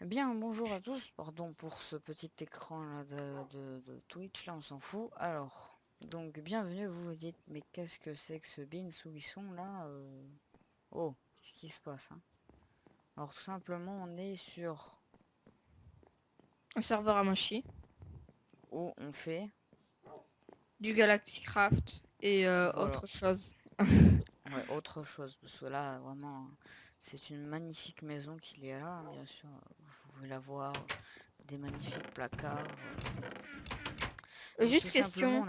Eh bien, bonjour à tous, pardon pour ce petit écran là de Twitch, là on s'en fout. Alors, donc bienvenue, vous vous dites, mais qu'est-ce que c'est que ce bin sous sont là Oh, qu'est-ce qui se passe hein. Alors tout simplement, on est sur Un serveur à Mochi, où on fait, du Galacticraft et voilà, autre chose. ouais, autre chose, parce que là, vraiment, c'est une magnifique maison qu'il y a là, bien sûr, vous pouvez la voir, des magnifiques placards. Donc tout Juste simplement, question,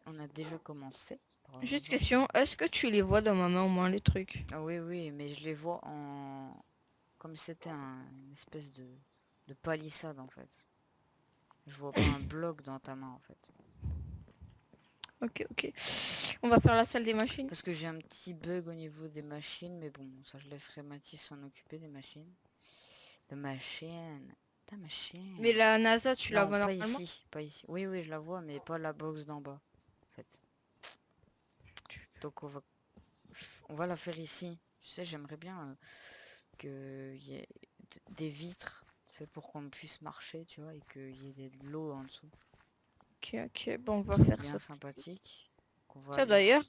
on a déjà commencé, par juste exemple. question, est-ce que tu les vois dans ma main au moins les trucs? Ah oui, oui, mais je les vois en... Comme c'était une espèce de palissade, en fait. Je vois pas un bloc dans ta main, en fait. Ok, ok. On va faire la salle des machines. Parce que j'ai un petit bug au niveau des machines, mais bon, ça je laisserai Mathis s'en occuper des machines. De machine. Ta Mais machine. la NASA, tu la Non, vois pas normalement? ici, pas ici. Oui, oui, je la vois, mais pas la box d'en bas, en fait. Donc on va la faire ici. Tu sais, j'aimerais bien qu'il y ait des vitres. C'est pour qu'on puisse marcher, tu vois, et qu'il y ait de l'eau en dessous. Ok, ok, bon, on va Très faire bien ça. sympathique. Qu'on va Tiens, aller... d'ailleurs,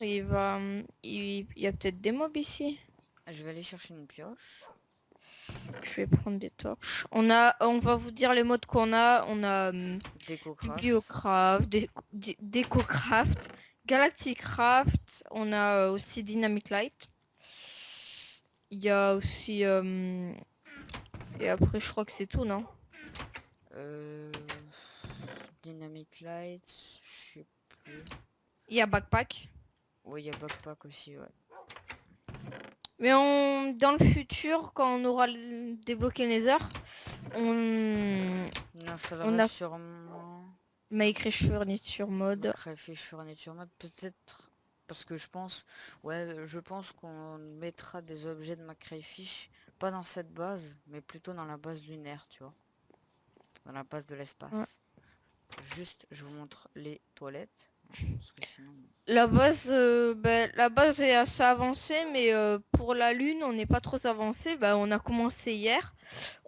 il y a peut-être des mobs ici. Je vais aller chercher une pioche. Je vais prendre des torches. On va vous dire les modes qu'on a. On a Décocraft. Bibliocraft, Decocraft, Galacticraft. On a aussi Dynamic Light. Il y a aussi... et après, je crois que c'est tout, non? Euh... Dynamic Light. Je sais plus. Il y a Backpack. Oui, il y a Backpack aussi, ouais. Mais dans le futur, quand on aura débloqué les heures, on, On on installerait a sûrement... Make Furniture Mode. Crayfish Furniture Mode, peut-être... Parce que je pense... Ouais, je pense qu'on mettra des objets de ma Crayfish, pas dans cette base, mais plutôt dans la base lunaire, tu vois. Dans la base de Ouais. l'espace. Juste, je vous montre les toilettes. Parce que sinon... La base est assez avancée, mais pour la Lune, on n'est pas trop avancé. Bah, on a commencé hier.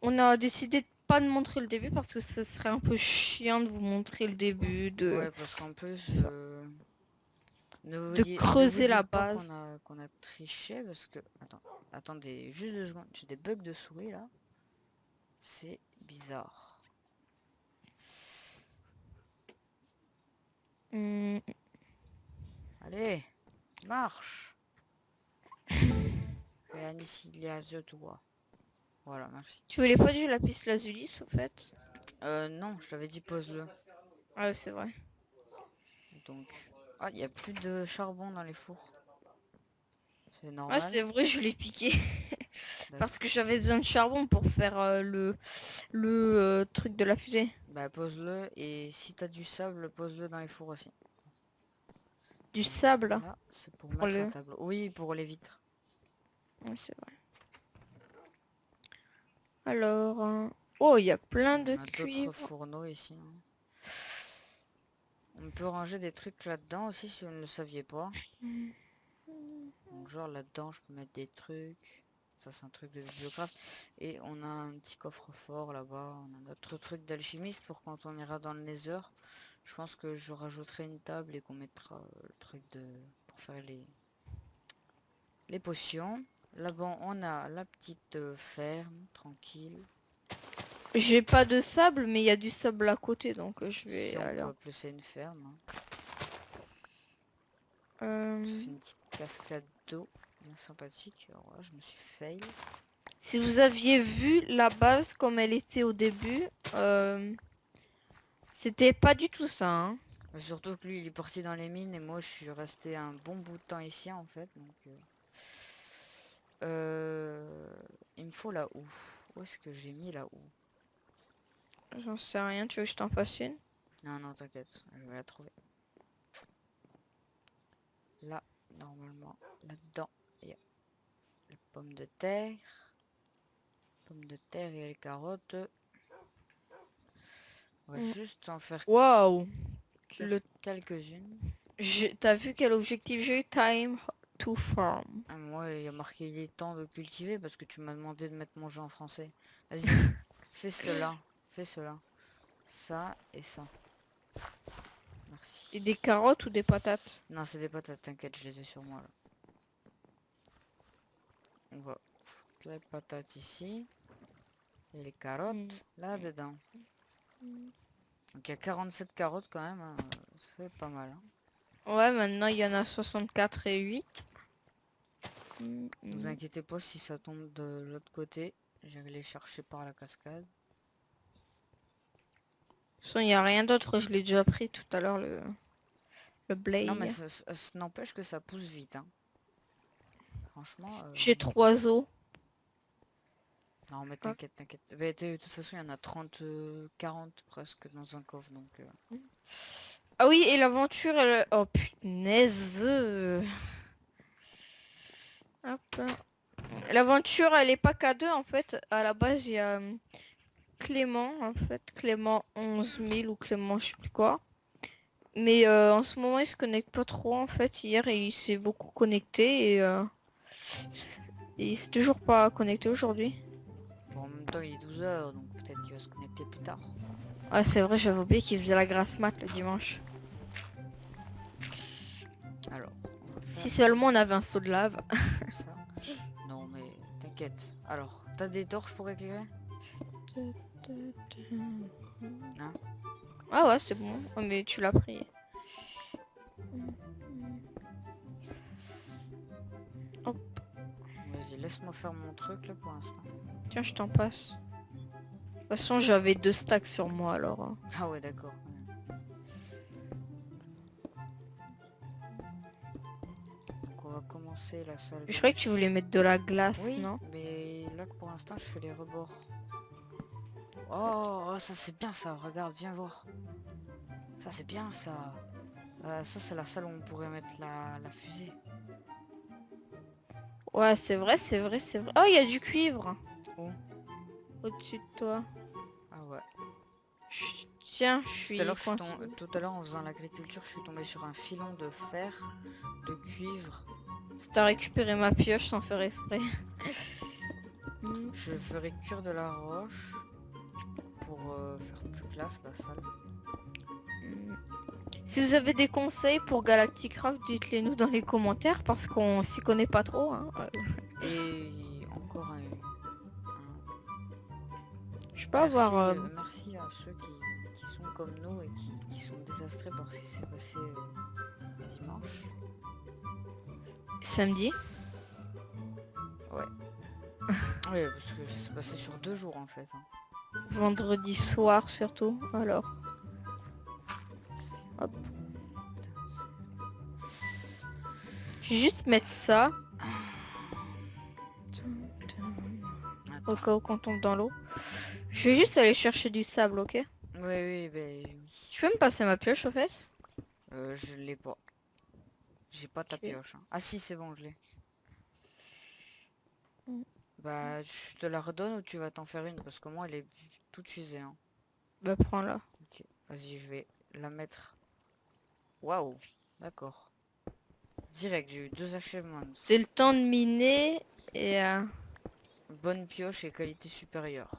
On a décidé de pas de montrer le début parce que ce serait un peu chiant de vous montrer le début, Ouais, parce qu'en plus, de ne vous creuser la dites pas base. qu'on a triché, parce que... Attendez, juste 2 secondes. J'ai des bugs de souris, là. C'est bizarre. Hmm, Allez, marche. Réaniciliation-toi. Voilà, merci. Tu voulais pas du lapis lazuli, au fait? Non, je t'avais dit pose-le. Ah, ouais, c'est vrai. Donc... Ah, il n'y a plus de charbon dans les fours. C'est Ah, normal. c'est vrai, je l'ai piqué. Parce D'accord. que j'avais besoin de charbon pour faire le truc de la fusée. Bah, pose-le, et si t'as du sable, pose-le dans les fours aussi. Du Donc sable là, c'est pour pour mettre un le... tableau. Oui, pour les vitres. Ouais, c'est vrai. Alors... Oh, il y a plein de On a d'autres cuivre. fourneaux ici, hein. On peut ranger des trucs là-dedans aussi si vous ne le saviez pas. Donc genre là-dedans, je peux mettre des trucs. Ça, c'est un truc de bibliographe. Et on a un petit coffre-fort là-bas. On a notre truc d'alchimiste pour quand on ira dans le Nether. Je pense que je rajouterai une table et qu'on mettra le truc de... pour faire les potions. Là-bas, on a la petite ferme, tranquille. J'ai pas de sable, mais il y a du sable à côté, donc je Si vais on aller... peut appeler ça une ferme, hein. Ça Euh, fait une petite cascade d'eau bien sympathique. Alors là, je me suis fail. Si vous aviez vu la base comme elle était au début, c'était pas du tout ça, hein. Mais surtout que lui, il est parti dans les mines et moi, je suis resté un bon bout de temps ici, en fait. Donc, il me faut là où? Où est-ce que j'ai mis là où? J'en sais rien, tu veux que je t'en fasse une? Non, non, t'inquiète, je vais la trouver. Là, normalement, là-dedans, il y a les pommes de terre. Pommes de terre et les carottes. On va Mm. juste en faire Waouh! cuire Le... quelques-unes. T'as vu quel objectif j'ai eu? Time to farm. Ah, moi, il y a marqué il est temps de cultiver parce que tu m'as demandé de mettre mon jeu en français. Vas-y. Fais cela. Fais cela. Ça et ça. Et Merci. des carottes ou des patates? Non, c'est des patates, t'inquiète, je les ai sur moi là. On va foutre les patates ici. Et les Mm. carottes là-dedans. Mm. Donc il y a 47 carottes quand même, hein. Ça fait pas mal, hein. Ouais, maintenant il y en a 64 et 8. Mm, Ne vous mm. inquiétez pas si ça tombe de l'autre côté. Je vais les chercher par la cascade. De toute façon, il n'y a rien d'autre, je l'ai déjà pris tout à l'heure, le Non mais blé. ça n'empêche que ça pousse vite, hein. Franchement, J'ai 3 os. non mais Hop. t'inquiète, t'inquiète. Bah, de toute façon, il y en a 30, 40 presque dans un coffre, donc... Ah oui, et l'aventure, elle... Oh punaise. Hop. L'aventure, elle est pas qu'à deux, en fait. À la base, il y a Clément, en fait. Clément 11 000 ou Clément je sais plus quoi. Mais en ce moment, il se connecte pas trop, en fait. Hier, il s'est beaucoup connecté et il s'est toujours pas connecté aujourd'hui. Bon, en même temps, il est 12 heures, donc peut-être qu'il va se connecter plus tard. Ah, c'est vrai, j'avais oublié qu'il faisait la grasse mat le dimanche. Alors, on va Si faire seulement on avait un seau de lave. ça. Non mais t'inquiète. Alors, t'as des torches pour éclairer? Hein? Ah ouais, c'est bon. Oh, mais tu l'as pris. Hop, Vas-y, laisse-moi faire mon truc là pour l'instant. tiens, je t'en passe. De toute façon, j'avais 2 stacks sur moi, alors. Ah ouais, d'accord. Donc on va commencer la salle Je croyais que tu gauche. voulais mettre de la glace, Oui, non? mais là pour l'instant je fais les rebords. Oh, oh, ça c'est bien ça, regarde, viens voir. Ça c'est bien ça. Ça c'est la salle où on pourrait mettre la fusée. Ouais, c'est vrai, c'est vrai, c'est vrai. Oh, il y a du cuivre Oh, au-dessus de toi. ah ouais. Tiens, je suis coincé. Tout à l'heure en faisant l'agriculture, je suis tombé sur un filon de fer, de cuivre. Si t'as récupéré ma pioche sans faire exprès. Je ferai cuire de la roche pour faire plus classe la salle. Si vous avez des conseils pour Galacticraft, dites-les nous dans les commentaires parce qu'on s'y connaît pas trop. Hein. Et encore Je peux avoir... merci à ceux qui sont comme nous et qui sont désastrés par ce qui s'est passé dimanche. samedi. Ouais. Ouais, parce que ça s'est passé sur 2 jours en fait, hein. Vendredi soir surtout. Alors. Hop. Je vais juste mettre ça. Au Attends. cas où qu'on tombe dans l'eau. Je vais juste aller chercher du sable, ok? Oui, oui, ben oui. Tu peux me passer ma pioche au fait? Je l'ai pas. J'ai pas ta Ok. pioche, hein. Ah si, c'est bon, je l'ai. Mm. Bah, je te la redonne ou tu vas t'en faire une parce que moi elle est toute usée, hein. Bah prends-la. Ok, vas-y, je vais la mettre. Waouh, d'accord. Direct, j'ai eu 2 achèvements. C'est le temps de miner et... Bonne pioche et qualité supérieure.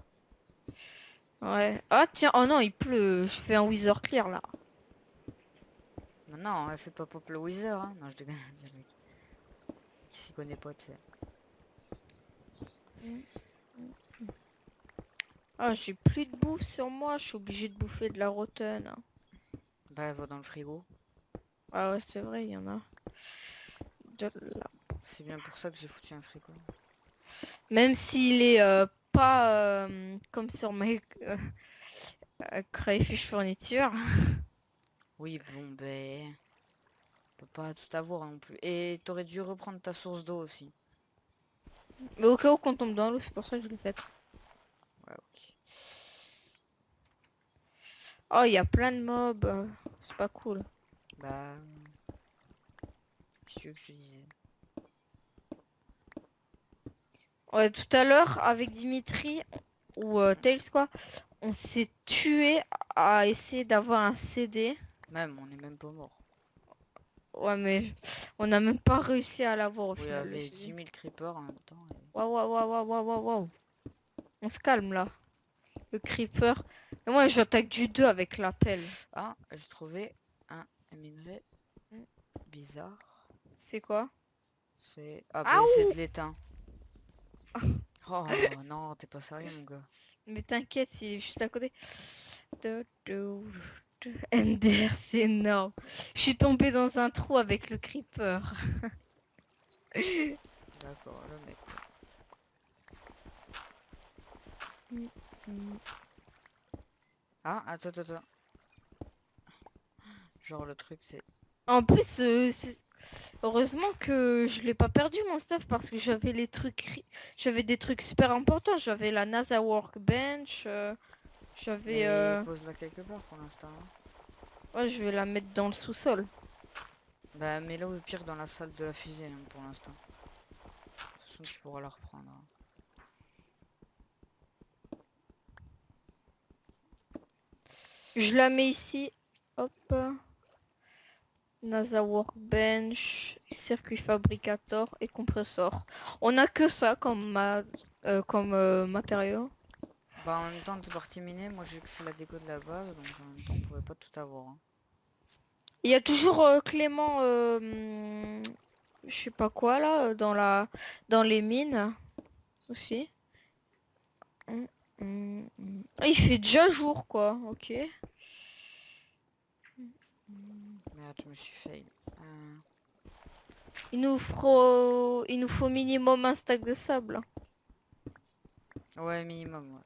Ouais. Ah tiens, oh non, il pleut. Je fais un Wither Clear là. Non, non, elle fait pas pop le Wither, hein. Non, je déconne, c'est le mec qui s'y connaît pas, tu sais. Ah, j'ai plus de bouffe sur moi. Je suis obligée de bouffer de la rotten. Bah, elle va dans le frigo. Ah ouais, c'est vrai, il y en a. De là. C'est bien pour ça que j'ai foutu un frigo. Même s'il est pas comme sur mes crayfish fourniture. Oui, bon, ben... On peut pas tout avoir non plus. Et t'aurais dû reprendre ta source d'eau aussi. Mais au cas où qu'on tombe dans l'eau, c'est pour ça que je le fais. Ouais, ok. Oh, il y a plein de mobs. C'est pas cool. Bah... Qu'est-ce que tu veux que je te disais? Ouais, tout à l'heure, avec Dimitri, ou Tails quoi, on s'est tué à essayer d'avoir un CD. Même, on est même pas mort. Ouais, mais on n'a même pas réussi à l'avoir au Oui, il y final, le avait CD. 10 000 creepers en même temps. Waouh, waouh, waouh, waouh, waouh, waouh, waouh. On se calme là. Le creeper. Et moi j'attaque du 2 avec la pelle. Ah, j'ai trouvé un minerai Mm. bizarre. C'est quoi? C'est... Ah bah c'est Aouh! de l'étain. Oh non, t'es pas sérieux mon gars. Mais t'inquiète, il est juste à côté. Ender, c'est énorme. Je suis tombée dans un trou avec le creeper. D'accord, le mec. Ah, attends. Genre le truc c'est... En plus, heureusement que je l'ai pas perdu mon stuff parce que j'avais les trucs, j'avais des trucs super importants. J'avais la NASA Workbench, j'avais, Mais pose-la quelque part pour l'instant, hein. ouais, je vais la mettre dans le sous-sol. Bah mets-la au pire dans la salle de la fusée hein, pour l'instant. De toute façon tu pourras la reprendre, hein. Je la mets ici. Hop. NASA Workbench, circuit fabricator et compressor. On a que ça comme, matériau. Bah en même temps t'es parti miner, moi j'ai fait la déco de la base, donc en même temps on pouvait pas tout avoir, hein. Il y a toujours Clément, je sais pas quoi là, dans les mines aussi. Ah, il fait déjà jour quoi, ok. Merde, je me suis fail. Il nous faut minimum un stack de sable. Ouais, minimum, ouais.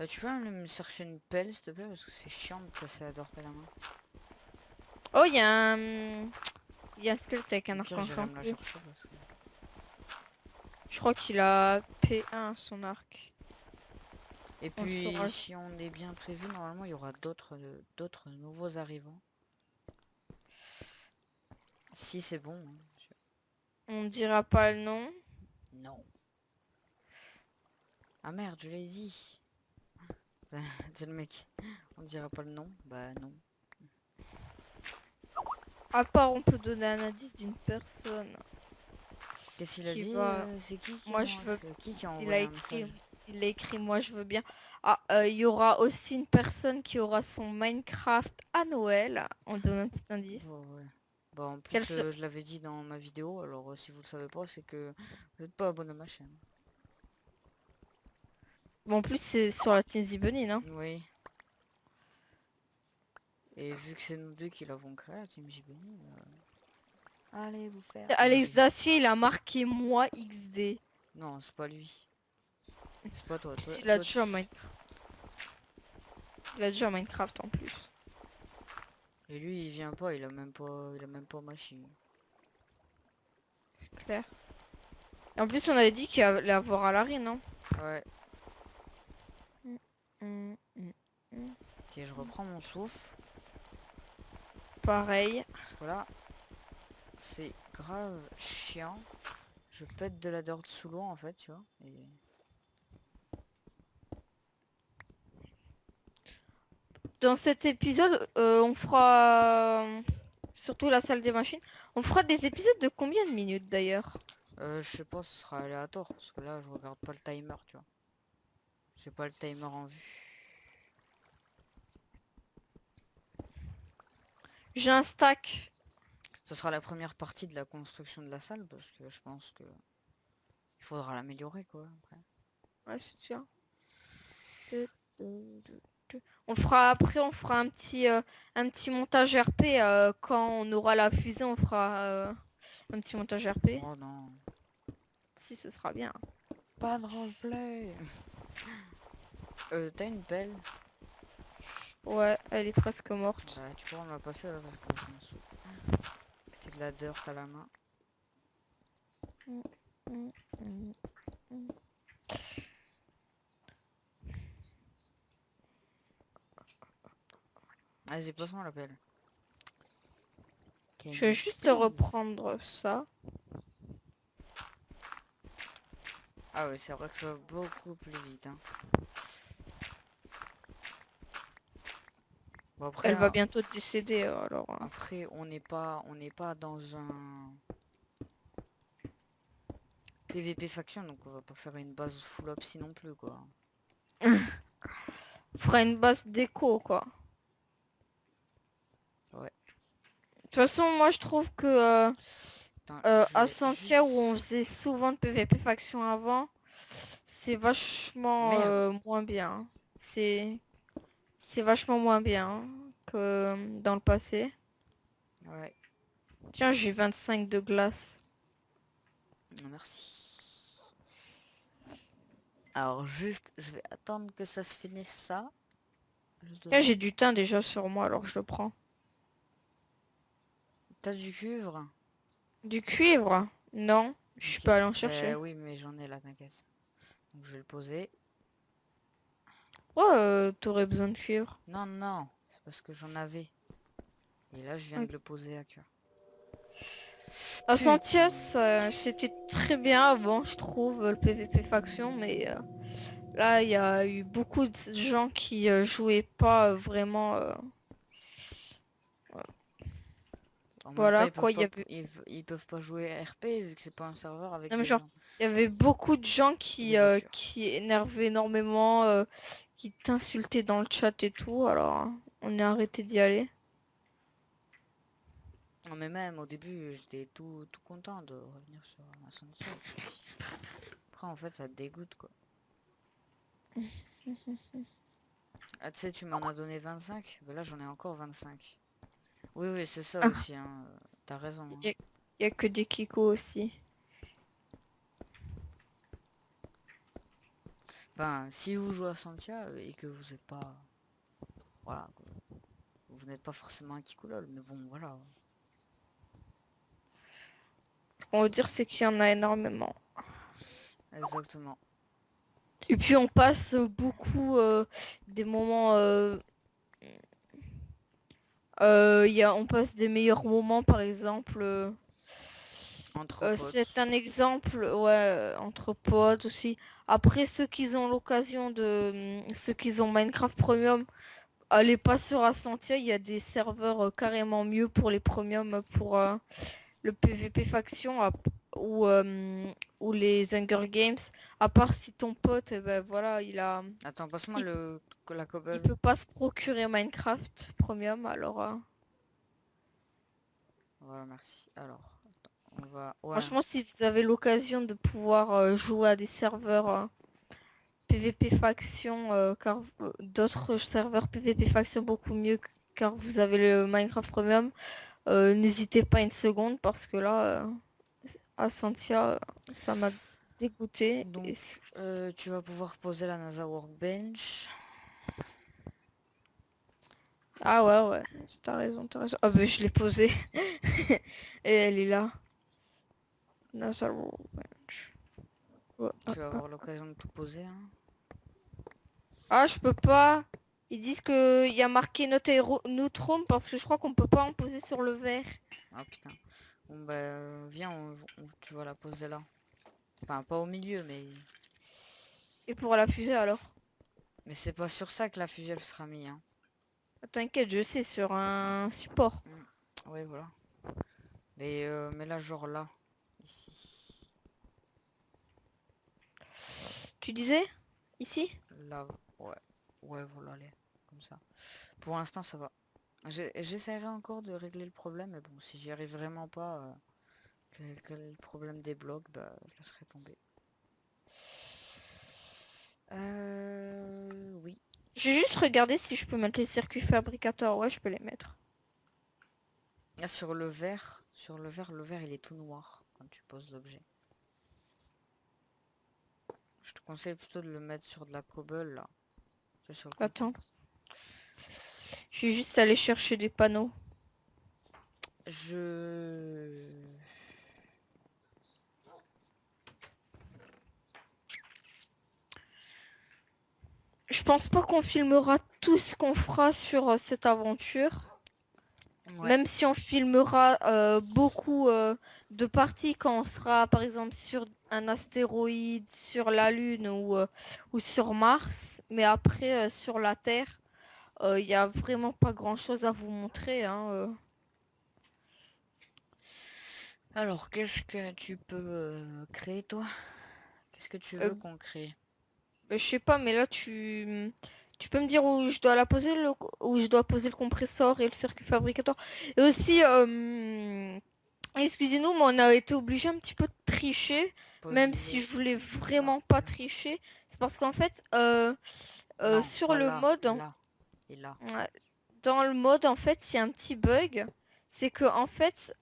Tu peux me chercher une pelle s'il te plaît parce que c'est chiant de casser la dorte à la main. Oh, il y a un squelette avec un Au arc pire en j'irai me la champion. chercher parce que... Je crois qu'il a P1 son arc. Et On puis saura. si on est bien prévu, normalement il y aura d'autres nouveaux arrivants. Si c'est bon, hein, bien sûr. On dira pas le nom. Non. Ah merde, je l'ai dit. C'est le mec. On dira pas le nom. Bah non. À part, on peut donner un indice d'une personne Qu'est-ce qu'il a qui dit va. C'est Moi, je veux. c'est qui a Il a envoyé un écrit. message? Il a écrit. Moi, je veux bien. Ah, il y aura aussi une personne qui aura son Minecraft à Noël. On donne un petit indice. Bon, ouais. Bah en Qu'elle plus se. je l'avais dit dans ma vidéo, alors si vous le savez pas c'est que vous n'êtes pas abonné à ma chaîne. Bon, en plus, c'est sur la Team Zibeline, hein. Oui. Et vu que c'est nous deux qui l'avons créé, la Team JBN, allez vous faire. Non, Alex Dacier, il a marqué moi XD. non, c'est pas lui. C'est pas toi. Puis Toi, il a toi déjà Minecraft en plus. Et lui il vient pas, il a même pas machine. C'est clair. Et en plus, on avait dit qu'il allait avoir à la rine, hein. Ouais. Mm, mm, mm. Ok, je reprends mon souffle. Pareil. Parce que là, c'est grave chiant. Je pète de la dirt sous l'eau en fait, tu vois. Et... Dans cet épisode, on fera surtout la salle des machines. On fera des épisodes de combien de minutes d'ailleurs? je sais pas, ce sera aléatoire. Parce que là, je regarde pas le timer, tu vois. J'ai pas le timer en vue. J'ai un stack. Ce sera la première partie de la construction de la salle. Parce que je pense que il faudra l'améliorer quoi. Après. Ouais, c'est sûr. On fera un petit montage RP quand on aura la fusée. On fera un petit montage RP. Oh non. Si, ce sera bien. Pas de roleplay. T'as une pelle? Ouais, elle est presque morte. Bah, tu pourras me la passer là parce que je m'en saoule. Péter de la dirt à la main. Mm, mm, mm, mm. Vas-y, passe-moi la pelle. Je vais juste reprendre ça. Ah oui, c'est vrai que ça va beaucoup plus vite. Hein. Bon, après, Elle va bientôt décéder alors. après on n'est pas dans un... PVP faction, donc on va pas faire une base full opsi non plus, quoi. Fera une base déco, quoi. Ouais. De toute façon, moi je trouve que Attends, je à vais Santia où on juste... faisait souvent de PVP faction avant, c'est vachement Merde. moins bien. C'est c'est vachement moins bien que dans le passé. Ouais, Tiens, j'ai 25 de glace. non, merci. Alors juste, je vais attendre que ça se finisse ça. Juste 2 Tiens, j'ai secondes. du thym déjà sur moi, alors je le prends. T'as du cuivre? Du cuivre? Non, je Ok. peux aller en Ben chercher. oui, mais j'en ai là, t'inquiète. Donc je vais le poser. Ouais, t'aurais besoin de cuivre. Non, non, c'est parce que j'en avais. Et là, je viens de le poser à cœur. À Putain. Santia, c'était très bien avant, je trouve, le PVP faction, mais là, il y a eu beaucoup de gens qui jouaient pas vraiment. En même temps, Voilà, quoi, il y avait... ils peuvent pas jouer RP vu que c'est pas un serveur avec Non, mais des genre, gens. il y avait beaucoup de gens Des voitures. qui énervaient énormément, qui t'insultaient dans le chat et tout, alors on a arrêté d'y aller. Non, mais même au début, j'étais tout content de revenir sur ma Santia. Après, en fait, ça te dégoûte, quoi. Ah, tu sais, tu m'en as donné 25. Ben là, j'en ai encore 25. Oui, oui, c'est ça Ah, aussi, hein. T'as raison, hein. il y a que des kikos aussi. Enfin, si vous jouez à Santia et que vous êtes pas... Voilà, quoi. Vous n'êtes pas forcément un Kikulol, mais bon, voilà. Ce qu'on veut dire, c'est qu'il y en a énormément. Exactement. Et puis on passe beaucoup des moments on passe des meilleurs moments, par exemple. Entre C'est potes. un exemple, ouais, entre potes aussi. Après, ceux qui ont l'occasion ceux qui ont Minecraft Premium, allez pas sur Ascentia, il y a des serveurs carrément mieux pour les premiums, pour le PVP faction ou les Hunger Games. À part si ton pote, ben voilà, Attends, passe-moi il, la il cobble. peut pas se procurer Minecraft Premium, alors. Voilà, merci. Alors, attends, on va... Ouais. Franchement, si vous avez l'occasion de pouvoir jouer à des serveurs PVP faction, car d'autres serveurs PVP faction beaucoup mieux, car vous avez le Minecraft Premium, n'hésitez pas une seconde parce que là, à Santia, ça m'a dégoûté. Donc, tu vas pouvoir poser la NASA Workbench. Ah ouais, ouais, t'as raison, t'as raison. Ah bah je l'ai posée. Et elle est là. Nazareth. Ouais, Tu vas avoir l'occasion de tout poser, hein. ah, je peux pas. Ils disent que il y a marqué notre home parce que je crois qu'on peut pas en poser sur le verre. Ah putain. Bon bah viens, tu vas la poser là. Enfin pas au milieu Et pour la fusée alors? mais c'est pas sur ça que la fusée elle sera mise, hein. T'inquiète, je sais, sur un support. Ouais voilà. Mais là genre là. Ici. Tu disais? Ici? Là. Ouais. Ouais voilà allez. Comme ça. Pour l'instant ça va. J'essaierai encore de régler le problème, mais bon si j'y arrive vraiment pas, que le problème débloque, bah je laisserai tomber. Oui. J'ai juste regardé si je peux mettre les circuits fabricateurs. Ouais, je peux les mettre. Ah, le verre il est tout noir quand tu poses l'objet. Je te conseille plutôt de le mettre sur de la cobble là. Tu vois, sur le côté. Attends. Je suis juste allé chercher des panneaux. Je... Je pense pas qu'on filmera tout ce qu'on fera sur cette aventure. Ouais. Même si on filmera beaucoup de parties quand on sera par exemple sur un astéroïde, sur la Lune ou sur Mars. Mais après sur la Terre, il n'y a vraiment pas grand chose à vous montrer, hein. Alors, qu'est-ce que tu peux créer, toi? Qu'est-ce que tu Euh, veux qu'on crée? je sais pas, mais là tu peux me dire où je dois la poser où je dois poser le compresseur et le circuit fabricateur. Et aussi, excusez-nous, mais on a été obligé un petit peu de tricher, même si Pose-les je voulais là. vraiment pas tricher. C'est parce qu'en fait, Non, sur pas le là, mode, là et là. ouais, dans le mode, en fait, il y a un petit bug. C'est que en fait,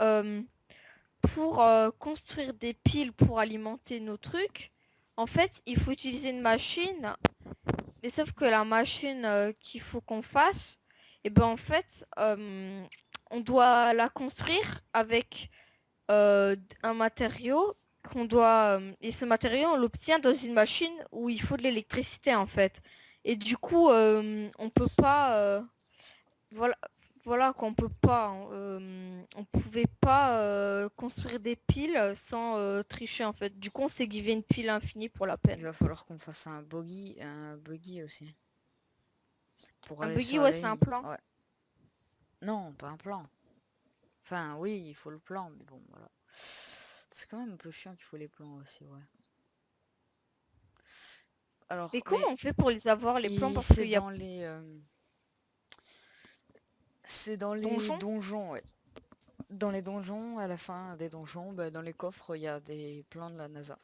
pour construire des piles pour alimenter nos trucs, en fait, il faut utiliser une machine. Mais sauf que la machine qu'il faut qu'on fasse, et ben en fait, on doit la construire avec un matériau qu'on doit et ce matériau on l'obtient dans une machine où il faut de l'électricité en fait. Et du coup, on peut pas voilà voilà qu'on peut pas on pouvait pas construire des piles sans tricher en fait. Du coup, on s'est givé une pile infinie pour la Il peine. va falloir qu'on fasse un buggy aussi. Pour Un aller buggy, sur ouais, les c'est un lignes. plan. Ouais. Non, pas un plan. Enfin, oui, il faut le plan, mais bon, voilà. C'est quand même un peu chiant qu'il faut les plans aussi, ouais. Mais Alors, comment mais on fait pour les avoir les plans et parce qu'il y a c'est dans les donjon? donjons, ouais. Dans les donjons, à la fin des donjons, bah, dans les coffres, il y a des plans de la NASA.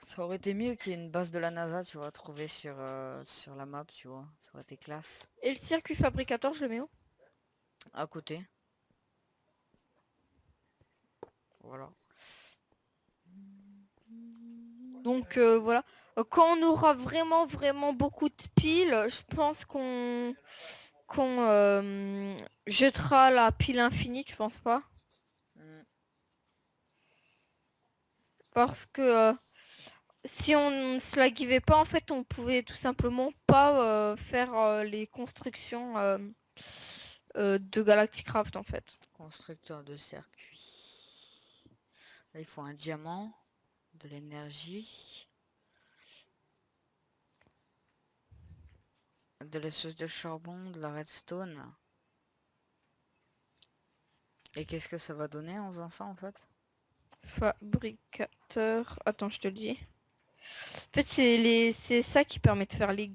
Ça aurait été mieux qu'il y ait une base de la NASA, tu vois, trouvée sur la map, tu vois. Ça aurait été classe. Et le circuit fabricateur, je le mets où? À côté, voilà. Donc voilà. Quand on aura vraiment vraiment beaucoup de piles, je pense qu'on jettera la pile infinie, tu penses pas? Mm. Parce que si on se la givait pas, en fait, on pouvait tout simplement pas faire les constructions de Galacticraft en fait. Constructeur de circuit. Là, il faut un diamant, de l'énergie, de la sauce de charbon, de la redstone. Et qu'est-ce que ça va donner en faisant ça en fait? Fabricateur. Attends, je te le dis. En fait, c'est ça qui permet de faire les,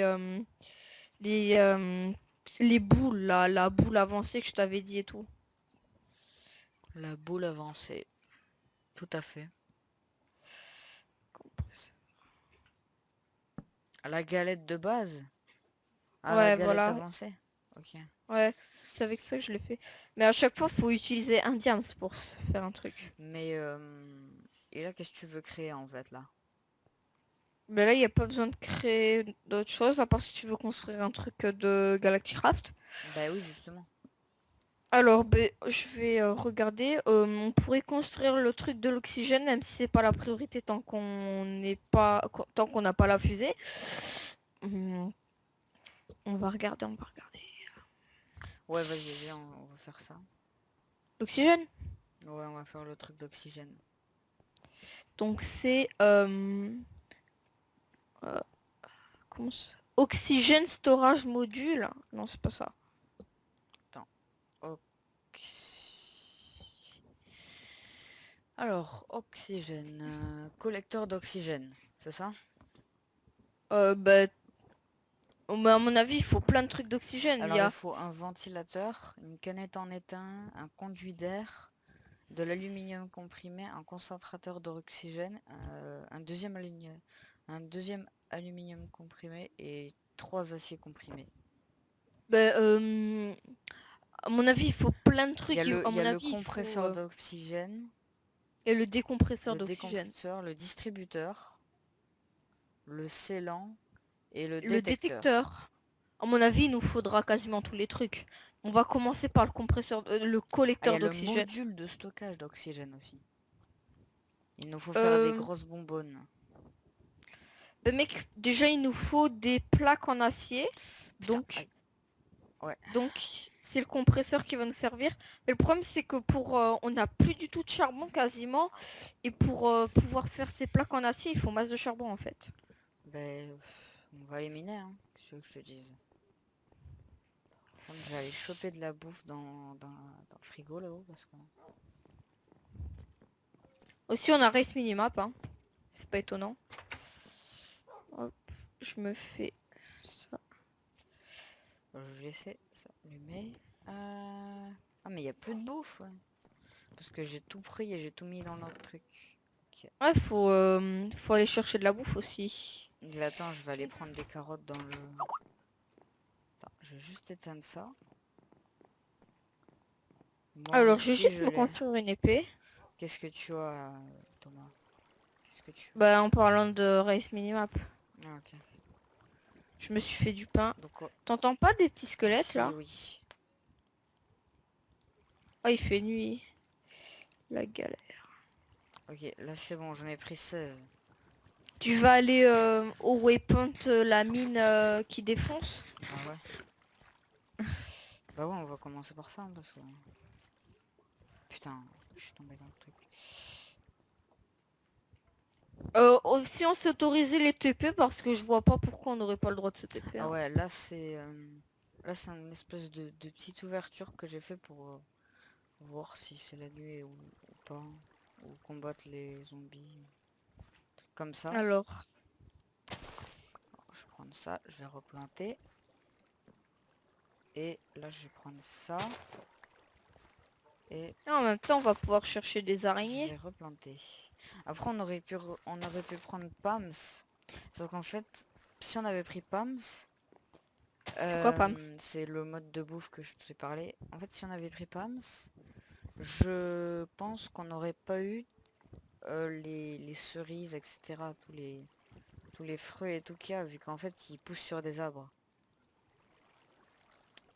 euh, les boules, là, la boule avancée que je t'avais dit et tout. La boule avancée. Tout à fait. À la galette de base? À la Ouais, galette voilà. avancée? Ok. Ouais, c'est avec ça que je l'ai fait. Mais à chaque fois, faut utiliser un diams pour faire un truc. Mais et là, qu'est-ce que tu veux créer en fait là? Mais là, il n'y a pas besoin de créer d'autres choses, à part si tu veux construire un truc de Galacticraft. Bah oui, justement. Alors, ben, je vais regarder. On pourrait construire le truc de l'oxygène, même si c'est pas la priorité tant qu'on n'a pas la fusée. Hum, on va regarder, on va regarder. Ouais, vas-y, viens, on va faire ça. L'oxygène. Ouais, on va faire le truc d'oxygène. Donc c'est euh, Oxygène Storage Module. Non, c'est pas ça. Attends. Alors, oxygène. Collecteur d'oxygène. C'est ça? Bah, mais à mon avis, il faut plein de trucs d'oxygène. Il y Alors, il a faut un ventilateur, une canette en étain, un conduit d'air, de l'aluminium comprimé, un concentrateur d'oxygène, un deuxième aluminium comprimé et trois aciers comprimés. bah, à mon avis, il faut plein de trucs. À Il y a mon le avis, il faut compresseur d'oxygène, et le décompresseur le d'oxygène. décompresseur, le distributeur, le scellant et le Le détecteur. détecteur. À mon avis, il nous faudra quasiment tous les trucs. On va commencer par le Ah, il y collecteur a le d'oxygène. module de stockage d'oxygène aussi. Il nous faut faire des Euh, grosses bonbonnes. bah, mec, déjà, il nous faut des plaques en acier. Putain, Donc, aïe. Ouais. c'est le compresseur qui va nous servir. Mais le problème, c'est que on n'a plus du tout de charbon quasiment. Et pour pouvoir faire ces plaques en acier, il faut masse de charbon en fait. Ben, on va les miner, hein. Qu'est-ce que tu veux que je te dise? Par contre, j'allais choper de la bouffe dans le frigo là-haut parce que... Aussi, on a race minimap, hein. C'est pas étonnant. Hop, je me fais ça. Je vais laisser ça allumer. Ah mais il y a plus de bouffe. Ouais. Parce que j'ai tout pris et j'ai tout mis dans l'autre truc. Ok. Ouais, faut aller chercher de la bouffe aussi. Là, attends, je vais aller prendre des carottes dans le... Attends, je vais juste éteindre ça. Moi Alors, je vais aussi, juste je me l'ai. construire une épée. Qu'est-ce que tu as, Thomas? Qu'est-ce que tu Bah, en parlant de race minimap, as? Ah, ok. je me suis fait du pain. Donc, oh, T'entends pas des petits squelettes, si, là? oui. Oh, il fait nuit. La galère. Ok, là c'est bon, j'en ai pris 16. Tu vas aller au waypoint, la mine qui défonce. Ah ouais? Bah ouais, on va commencer par ça, hein, parce que... Putain, je suis tombé dans le truc. Si on s'autorisait les TP, parce que je vois pas pourquoi on n'aurait pas le droit de se TP. Ah Hein. ouais, là c'est... Là c'est une espèce de petite ouverture que j'ai fait pour voir si c'est la nuit ou pas. Ou combattre les zombies. Truc comme ça. Alors, Alors, je vais prendre ça, je vais replanter. Et là je vais prendre ça. Et en même temps, on va pouvoir chercher des je araignées. vais replanter. Après on aurait pu prendre Pams. Sauf qu'en fait, si on avait pris Pams, C'est quoi, Pams? c'est le mode de bouffe que je t'ai parlé. En fait, si on avait pris Pams, je pense qu'on n'aurait pas eu les cerises, etc. Tous les fruits et tout qu'il y a, vu qu'en fait, ils poussent sur des arbres.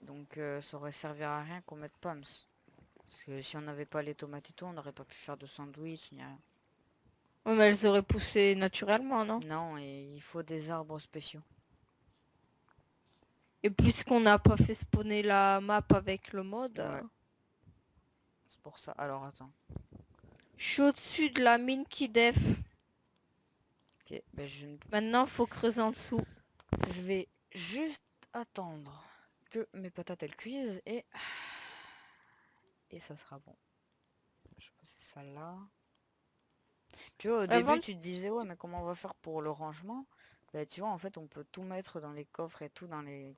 Donc, ça aurait servi à rien qu'on mette Pams. Parce que si on n'avait pas les tomates et tout, on n'aurait pas pu faire de sandwich, ni rien. Ouais, mais elles auraient poussé naturellement, non? Non, et il faut des arbres spéciaux. Et puisqu'on n'a pas fait spawner la map avec le mode, Ouais, c'est pour ça. Alors, attends. je suis au-dessus de la mine qui def. Ok, ben Maintenant, faut creuser en dessous. je vais juste attendre que mes patates elles cuisent et ça sera bon. Je vais poser ça là. Tu vois, au début Avant, tu te disais ouais mais comment on va faire pour le rangement? Bah tu vois en fait on peut tout mettre dans les coffres et tout dans les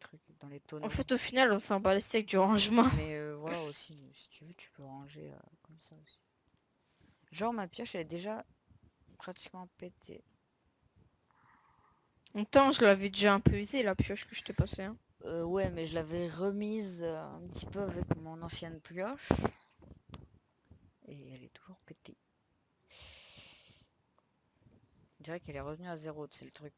trucs, dans les en tonneaux. fait, au final, on s'en bat les steaks du rangement. Mais voilà aussi, si tu veux tu peux ranger comme ça aussi. Genre ma pioche elle est déjà pratiquement pétée. Longtemps, je l'avais déjà un peu usé, la pioche que je t'ai passée. Hein. Ouais mais je l'avais remise un petit peu avec mon ancienne pioche. Et elle est toujours pétée. Je dirais qu'elle est revenue à zéro, c'est le truc.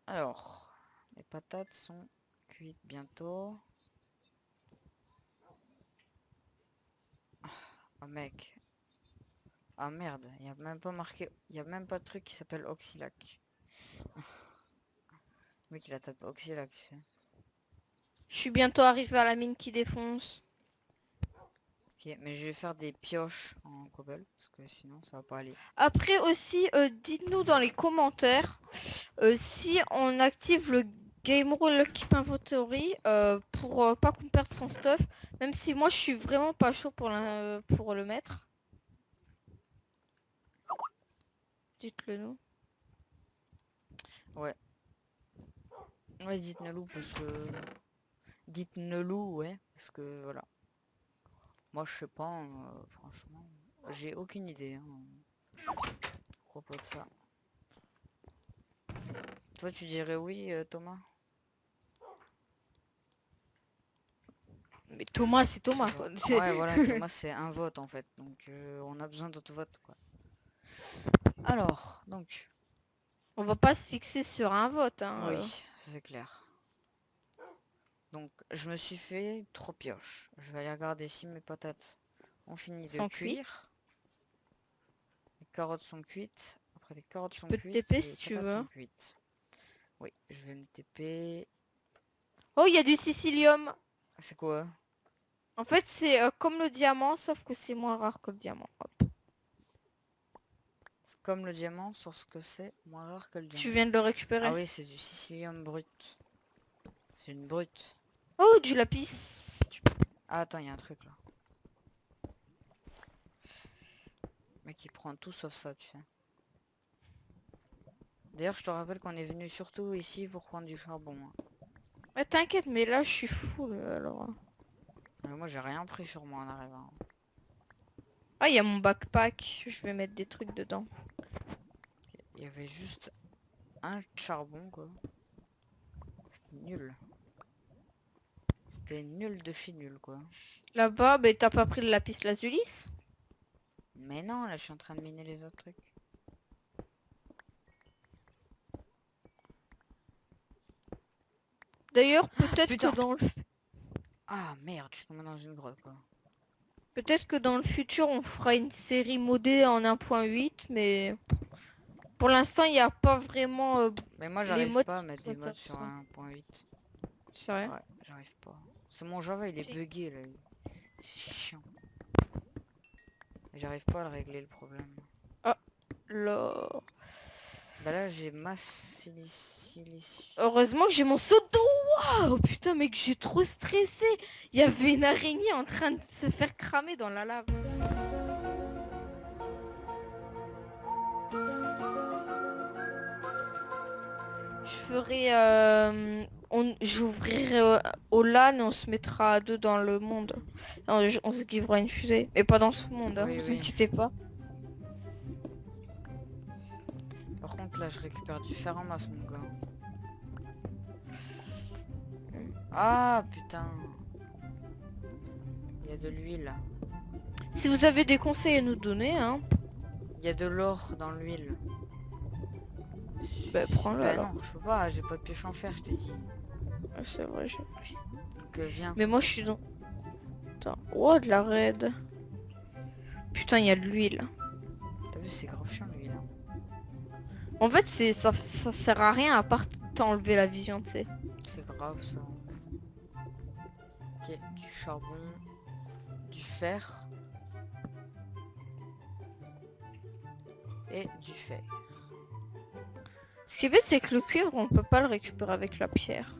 Alors, les patates sont cuites bientôt. Ah mec. Ah merde, il n'y a même pas marqué. Il n'y a même pas de truc qui s'appelle Oxylac. Le mec il a tapé Oxylac, tu sais. Je suis bientôt arrivé à la mine qui défonce. Ok, mais je vais faire des pioches en cobble, parce que sinon ça va pas aller. Après aussi, dites-nous dans les commentaires si on active le Game Rule Keep Inventory pour pas qu'on perde son stuff. Même si moi je suis vraiment pas chaud pour le mettre. Dites-le nous. Ouais. Ouais, dites-nous parce que... Dites-nous, ouais, parce que voilà. Moi je sais pas, franchement. J'ai aucune idée. Hein, à propos de ça. Toi tu dirais oui, Thomas? Mais Thomas, c'est Thomas. Quoi. Ouais, voilà, Thomas, c'est un vote en fait. Donc, on a besoin d'autres votes, quoi. Alors, donc, On va pas se fixer sur un vote. Hein, oui, c'est clair. Donc, je me suis fait 3 pioches. Je vais aller regarder si mes patates ont fini de sans cuite. cuire. Les carottes sont cuites. Après, les carottes Tu sont peux te cuites, TP les si tu patates veux. sont cuites. Oui, je vais me TP. Oh, il y a du sicilium. C'est quoi? En fait, c'est comme le diamant, sauf que c'est moins rare que le diamant. Hop. C'est comme le diamant, sauf que c'est moins rare que le Tu diamant. viens de le Ah récupérer. oui, c'est du sicilium brut. C'est une brute. Oh, du lapis. Ah, attends, il y a un truc là. Mec, il prend tout sauf ça, tu sais. D'ailleurs, je te rappelle qu'on est venu surtout ici pour prendre du charbon, hein. Mais t'inquiète, mais là je suis full alors. Moi, j'ai rien pris sur moi en arrivant. Ah, il y a mon backpack, je vais mettre des trucs dedans. Il y avait juste un charbon, quoi. C'était nul. C'était nul de chez nul, quoi. Là-bas, bah, t'as pas pris le lapis lazuli? Mais non, là, je suis en train de miner les autres trucs. D'ailleurs, peut-être Putain. que dans le Ah, merde, je suis tombé dans une grotte, quoi. peut-être que dans le futur on fera une série modée en 1.8, mais pour l'instant il n'y a pas vraiment Mais moi, les j'arrive modes pas à qui mettre sont des modes sur intéressants. 1.8. C'est vrai. Ouais, j'arrive pas. C'est mon Java, il est Si. bugué, là. C'est chiant. J'arrive pas à le régler, le problème. Là. Bah là, j'ai masse silice. Heureusement que j'ai mon seau d'eau. Waouh, putain mec, j'ai trop stressé. Il y avait une araignée en train de se faire cramer dans la lave. Je ferai j'ouvrirai au LAN et on se mettra à deux dans le monde. On se givrera une fusée. Mais pas dans ce monde, hein, Oui, vous oui. inquiétez pas. Par contre, là, je récupère du fer en masse, mon gars. Ah, putain. Il y a de l'huile. Si vous avez des conseils à nous donner, hein, Il y a de l'or dans l'huile. bah prends-le Bah alors. non, je peux pas, j'ai pas de pioche en fer, je t'ai dit. Ah, c'est vrai, j'ai... Donc viens. Mais moi je suis dans... Attends. Oh, de la raid. Putain, il y a de l'huile. T'as vu, c'est grave chiant l'huile, hein. En fait, ça sert à rien à part t'enlever la vision, tu sais. C'est grave ça, en fait. Ok, du charbon, du fer. Et du fer. Ce qui est bête, c'est que le cuivre, on peut pas le récupérer avec la pierre.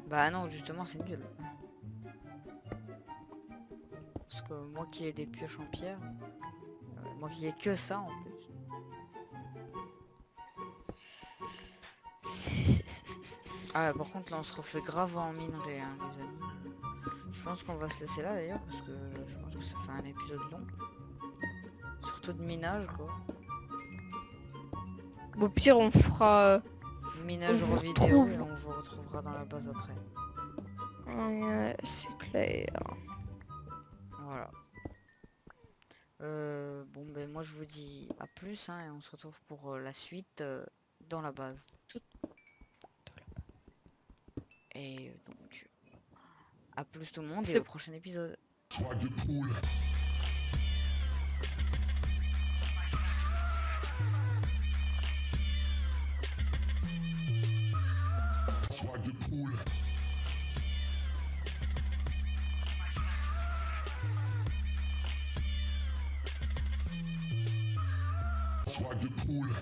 Bah non, justement, c'est nul. Parce que moi qui ai des pioches en pierre, moi qui ai que ça en plus. Ah, par contre, là, on se refait grave en minerai, hein, les amis. Je pense qu'on va se laisser là d'ailleurs, parce que je pense que ça fait un épisode long. Surtout de minage, quoi. Au pire, on fera... Minage on vous vidéo retrouve. et on vous retrouvera dans la base après. Ouais, c'est clair. Voilà. Bon, ben moi je vous dis à plus, hein, et on se retrouve pour la suite dans la base. Et donc, à plus tout le monde et C'est- au prochain épisode. Swag de poule. Swag de poule. Swag de poule.